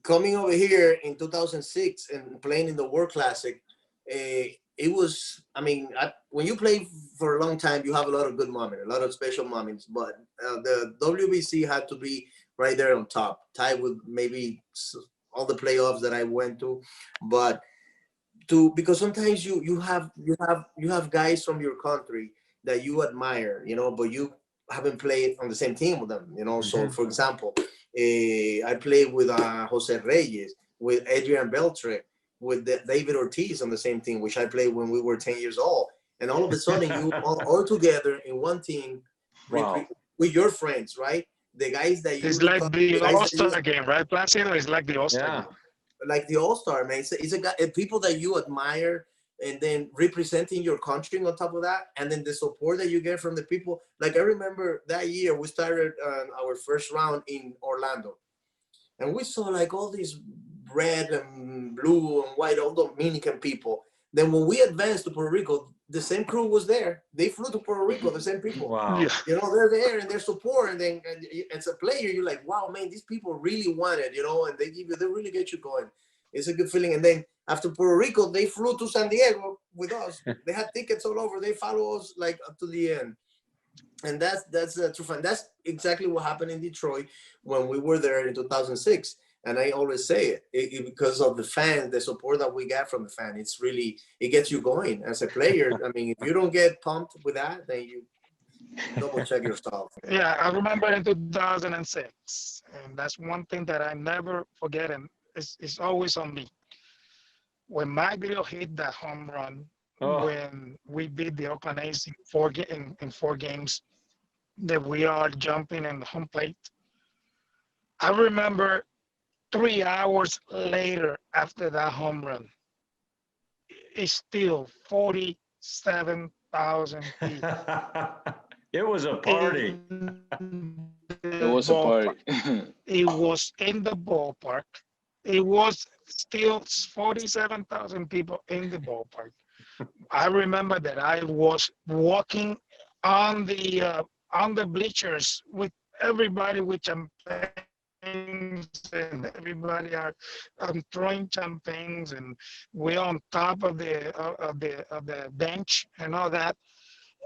[SPEAKER 3] coming over here in 2006 and playing in the World Classic, it was, I mean, when you play for a long time, you have a lot of good moments, a lot of special moments, but the WBC had to be right there on top, tied with maybe all the playoffs that I went to, but because sometimes you have guys from your country that you admire, you know, but you haven't played on the same team with them, you know. So for example, I played with Jose Reyes, with Adrian Beltre, with David Ortiz on the same team, which I played when we were 10 years old. And all of a sudden, you all together in one team,
[SPEAKER 1] Wow.
[SPEAKER 3] with your friends, right? The guys that you
[SPEAKER 5] It's
[SPEAKER 3] look
[SPEAKER 5] like
[SPEAKER 3] up,
[SPEAKER 5] the
[SPEAKER 3] the guys that you
[SPEAKER 5] All-Star game, right, Placido? It's like the All-Star
[SPEAKER 1] Yeah.
[SPEAKER 5] game.
[SPEAKER 3] like the All-Star, man. It's a guy, people that you admire, and then representing your country on top of that, and then the support that you get from the people. Like I remember that year we started our first round in Orlando, and we saw like all these red and blue and white, all Dominican people. Then when we advanced to Puerto Rico, the same crew was there. They flew to Puerto Rico, the same people.
[SPEAKER 1] Wow.
[SPEAKER 5] Yeah.
[SPEAKER 3] You know, they're there and their support. And then as a player, you're like, wow, man, these people really want it, you know, and they really get you going. It's a good feeling. And then after Puerto Rico, they flew to San Diego with us. They had tickets all over. They follow us like up to the end. And that's true fun. That's exactly what happened in Detroit when we were there in 2006. And I always say it because of the fans, the support that we got from the fan. It's really, it gets you going as a player. I mean, if you don't get pumped with that, then you double check yourself.
[SPEAKER 5] Yeah, I remember in 2006, and that's one thing that I never forget, and it's always on me. When Maglio hit that home run,
[SPEAKER 1] Oh.
[SPEAKER 5] when we beat the Oakland A's in in 4 games, that we are jumping in the home plate. I remember 3 hours later after that home run, it's still 47,000 people
[SPEAKER 1] It was a party.
[SPEAKER 5] in
[SPEAKER 4] It
[SPEAKER 5] the
[SPEAKER 4] was a party.
[SPEAKER 5] ballpark. It was in the ballpark. It was still 47,000 people in the ballpark. I remember that I was walking on the bleachers with everybody with champagnes, and everybody are throwing champagnes, and we're on top of the bench and all that.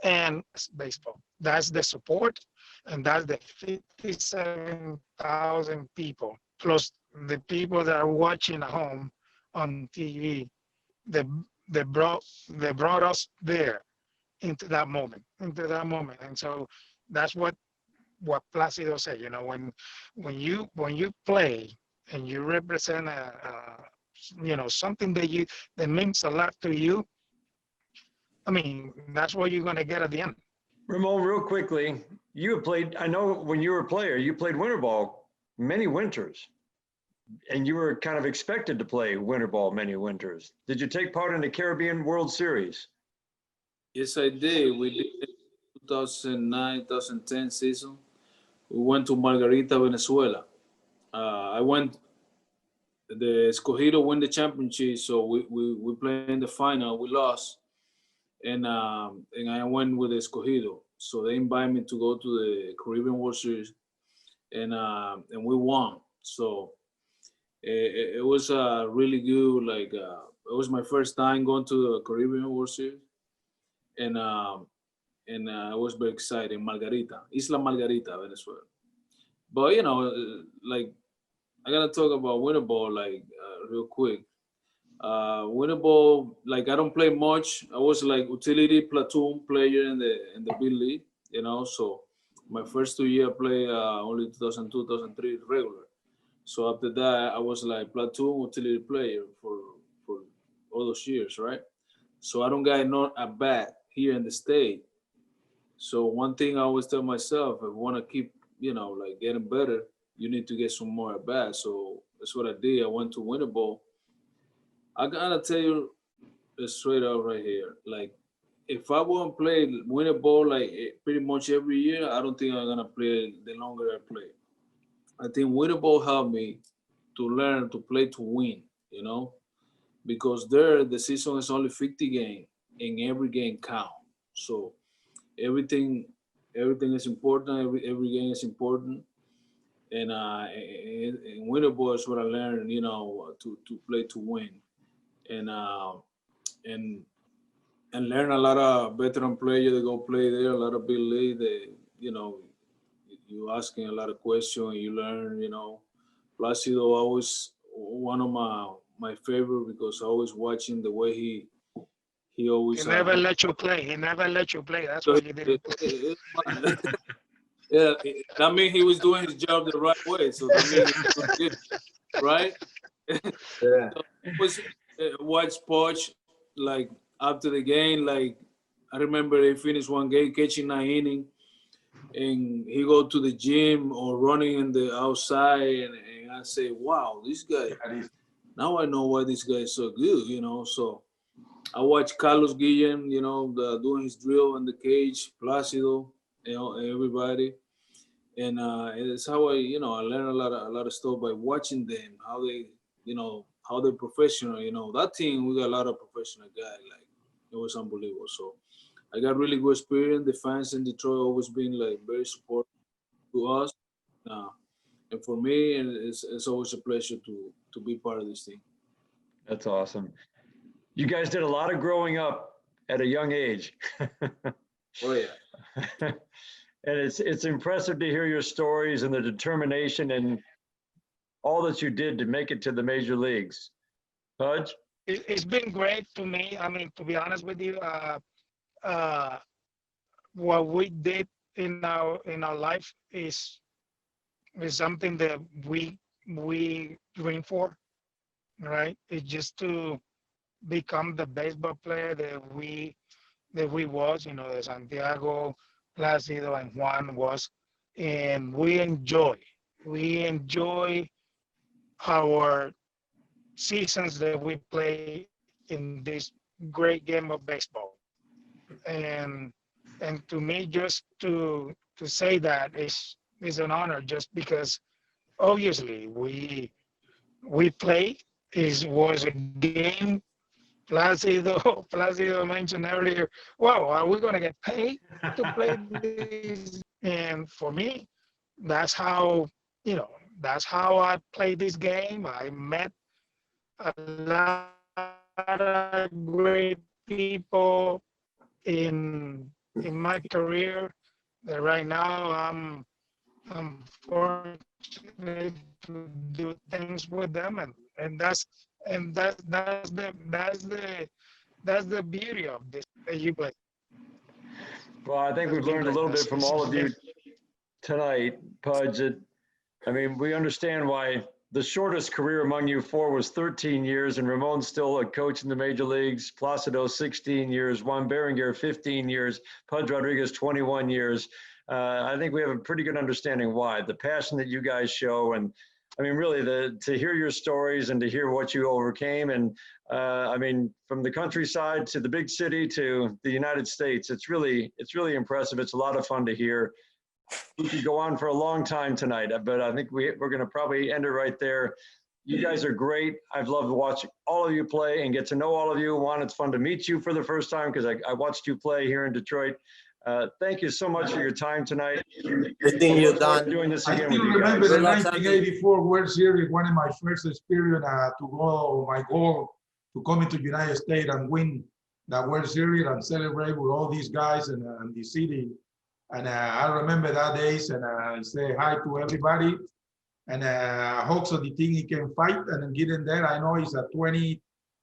[SPEAKER 5] And it's baseball. That's the support, and that's the 57,000 people plus the people that are watching at home on TV. They they brought us there into that moment, and so that's what Placido said. You know, when you play and you represent something that means a lot to you. I mean, that's what you're gonna get at the end.
[SPEAKER 1] Ramon, real quickly, you have played, I know when you were a player, you played winter ball many winters, and you were kind of expected to play winter ball many winters. Did you take part in the Caribbean World Series?
[SPEAKER 4] Yes, I did. We did 2009, 2010 season. We went to Margarita, Venezuela. I went, the Escogido won the championship, so we played in the final. We lost, and I went with Escogido. So they invited me to go to the Caribbean World Series, and we won. So it was really good. Like it was my first time going to the Caribbean World Series, and it was very exciting. Margarita, Isla Margarita, Venezuela. But you know, like I gotta talk about winter ball like real quick. Winter ball, like I don't play much. I was like utility platoon player in the big league, you know. So my first 2 years I play only 2002, 2003 regular. So after that I was like platoon utility player for all those years, right? So I don't got not a bat here in the state. So one thing I always tell myself, if I want to keep, you know, like getting better, you need to get some more at bat. So that's what I did. I went to winter ball. I gotta tell you straight up right here, like if I won't play win a ball like pretty much every year, I don't think I'm gonna play the longer I play. I think win a ball helped me to learn to play to win, you know, because there the season is only 50 games and every game count. So everything is important. Every game is important. And win a ball is what I learned, you know, to play to win. And and and learn a lot of veteran players that go play there, a lot of big league. They, you know, you asking a lot of questions, you learn. You know, Placido always one of my favorite because I always watching the way he always.
[SPEAKER 5] He never let you play. He never let you play. That's
[SPEAKER 4] So
[SPEAKER 5] why you didn't play.
[SPEAKER 4] yeah, that means he was doing his job the right way. So that means he was good, right?
[SPEAKER 3] Yeah.
[SPEAKER 4] So I was watch Poch like after the game. Like I remember they finished one game catching 9 innings, and he go to the gym or running in the outside, and I say, wow, this guy. Now I know why this guy is so good, you know. So I watch Carlos Guillen, you know, doing his drill in the cage, Placido, you know, everybody. And it's how I, you know, I learn a lot of stuff by watching them, how they, you know, how they're professional. You know, that team we got a lot of professional guys. Like it was unbelievable. So I got really good experience. The fans in Detroit always been like very supportive to us, and for me, and it's always a pleasure to be part of this team.
[SPEAKER 1] That's awesome. You guys did a lot of growing up at a young age.
[SPEAKER 4] Oh yeah.
[SPEAKER 1] And it's impressive to hear your stories and the determination and all that you did to make it to the major leagues. Pudge?
[SPEAKER 5] It's been great to me. I mean, to be honest with you, what we did in our life is something that we dream for, right? It's just to become the baseball player that we was, you know, that Santiago, Placido, and Juan was, and we enjoy our seasons that we play in this great game of baseball. And to me, just to say that is an honor, just because obviously we play was a game. Placido mentioned earlier, wow, are we going to get paid to play this? And for me, that's how, you know, that's how I play this game. I met a lot of great people in my career that right now I'm fortunate to do things with them, and that's the beauty of this that you play.
[SPEAKER 1] Well, I think we've learned a little bit from all of you tonight, Pudge. I mean, we understand why the shortest career among you four was 13 years, and Ramon's still a coach in the major leagues. Placido, 16 years. Juan Berenguer, 15 years. Pudge Rodriguez, 21 years. I think we have a pretty good understanding why. The passion that you guys show, and I mean, really, to hear your stories and to hear what you overcame, and I mean, from the countryside to the big city to the United States, it's really impressive. It's a lot of fun to hear. We could go on for a long time tonight, but I think we're going to probably end it right there. You guys are great. I've loved watching all of you play and get to know all of you. Juan, it's fun to meet you for the first time because I watched you play here in Detroit. Thank you so much for your time tonight.
[SPEAKER 3] I think you're done.
[SPEAKER 1] Doing this
[SPEAKER 2] I
[SPEAKER 1] again
[SPEAKER 2] still
[SPEAKER 1] with you
[SPEAKER 2] remember
[SPEAKER 1] guys.
[SPEAKER 2] the 1984 World Series, one of my first experience to go, my goal to come into the United States and win that World Series and celebrate with all these guys and the city. And I remember that days, and I say hi to everybody. And I hope so the team he can fight and get in there. I know he's at 20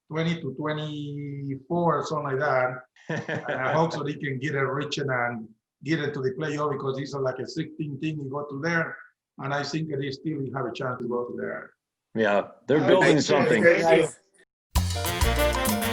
[SPEAKER 2] to 24 or something like that. And I hope so he can get it rich and get into the playoff because he's like a 16 team. He go to there, and I think that he still have a chance to go to there.
[SPEAKER 1] Yeah, they're building something.
[SPEAKER 5] Thank you.